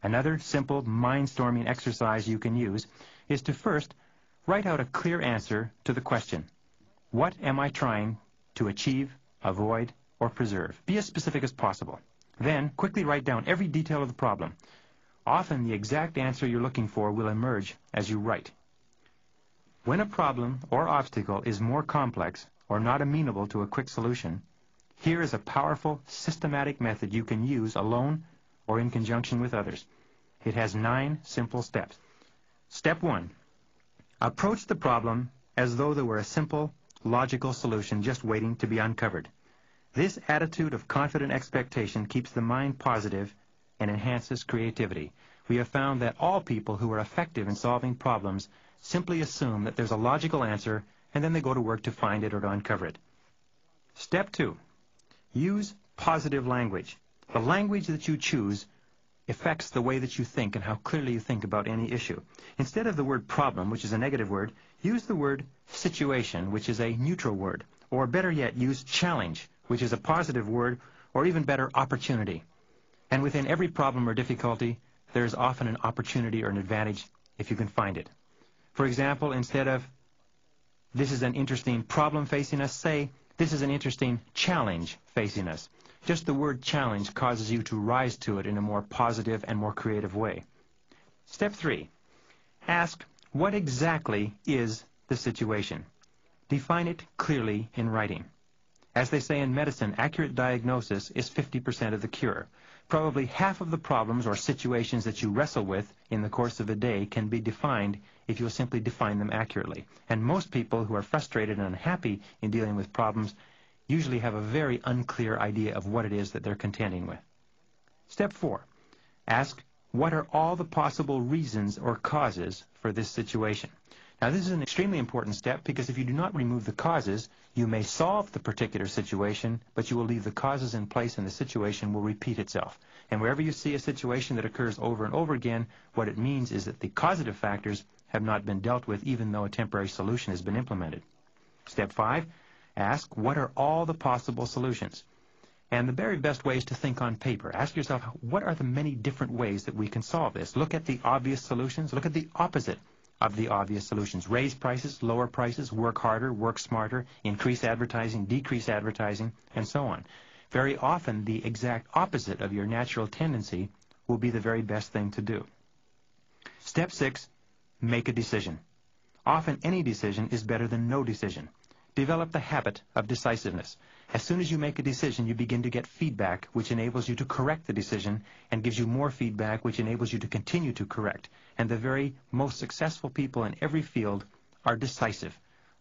Another simple mind-storming exercise you can use is to first write out a clear answer to the question, what am I trying to achieve, avoid, or preserve? Be as specific as possible. Then quickly write down every detail of the problem. Often the exact answer you're looking for will emerge as you write. When a problem or obstacle is more complex or not amenable to a quick solution, here is a powerful, systematic method you can use alone or in conjunction with others. It has 9 simple steps. Step 1. Approach the problem as though there were a simple, logical solution just waiting to be uncovered. This attitude of confident expectation keeps the mind positive and enhances creativity. We have found that all people who are effective in solving problems simply assume that there's a logical answer and then they go to work to find it or to uncover it. Step 2. Use positive language. The language that you choose affects the way that you think and how clearly you think about any issue. Instead of the word problem, which is a negative word, use the word situation, which is a neutral word. Or better yet, use challenge, which is a positive word, or even better, opportunity. And within every problem or difficulty, there is often an opportunity or an advantage if you can find it. For example, instead of, this is an interesting problem facing us, say, this is an interesting challenge facing us. Just the word challenge causes you to rise to it in a more positive and more creative way. Step 3. Ask, what exactly is the situation? Define it clearly in writing. As they say in medicine, accurate diagnosis is 50% of the cure. Probably half of the problems or situations that you wrestle with in the course of a day can be defined if you'll simply define them accurately. And most people who are frustrated and unhappy in dealing with problems usually have a very unclear idea of what it is that they're contending with. Step 4. Ask, what are all the possible reasons or causes for this situation? Now, this is an extremely important step because if you do not remove the causes, you may solve the particular situation, but you will leave the causes in place and the situation will repeat itself. And wherever you see a situation that occurs over and over again, what it means is that the causative factors have not been dealt with even though a temporary solution has been implemented. Step 5. Ask, what are all the possible solutions? And the very best way is to think on paper. Ask yourself, what are the many different ways that we can solve this? Look at the obvious solutions. Look at the opposite of the obvious solutions. Raise prices, lower prices, work harder, work smarter, increase advertising, decrease advertising, and so on. Very often, the exact opposite of your natural tendency will be the very best thing to do. Step 6, make a decision. Often, any decision is better than no decision. Develop the habit of decisiveness. As soon as you make a decision, you begin to get feedback, which enables you to correct the decision and gives you more feedback, which enables you to continue to correct. And the very most successful people in every field are decisive.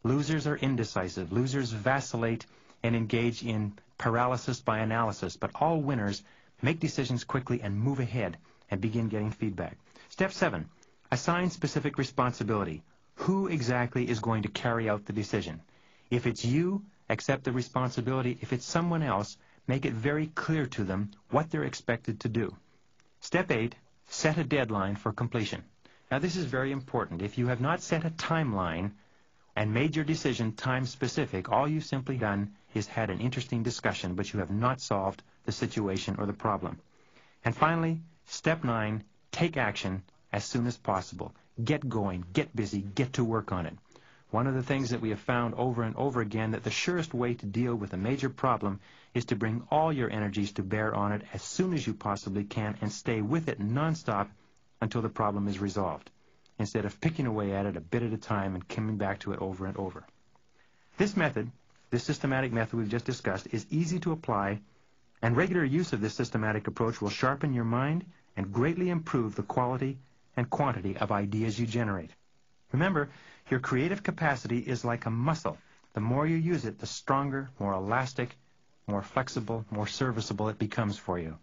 Losers are indecisive. Losers vacillate and engage in paralysis by analysis. But all winners make decisions quickly and move ahead and begin getting feedback. Step 7, assign specific responsibility. Who exactly is going to carry out the decision? If it's you, accept the responsibility. If it's someone else, make it very clear to them what they're expected to do. Step 8, set a deadline for completion. Now, this is very important. If you have not set a timeline and made your decision time-specific, all you've simply done is had an interesting discussion, but you have not solved the situation or the problem. And finally, step 9, take action as soon as possible. Get going, get busy, get to work on it. One of the things that we have found over and over again, that the surest way to deal with a major problem is to bring all your energies to bear on it as soon as you possibly can and stay with it nonstop until the problem is resolved, instead of picking away at it a bit at a time and coming back to it over and over. This method, this systematic method we've just discussed, is easy to apply, and regular use of this systematic approach will sharpen your mind and greatly improve the quality and quantity of ideas you generate. Remember, your creative capacity is like a muscle. The more you use it, the stronger, more elastic, more flexible, more serviceable it becomes for you.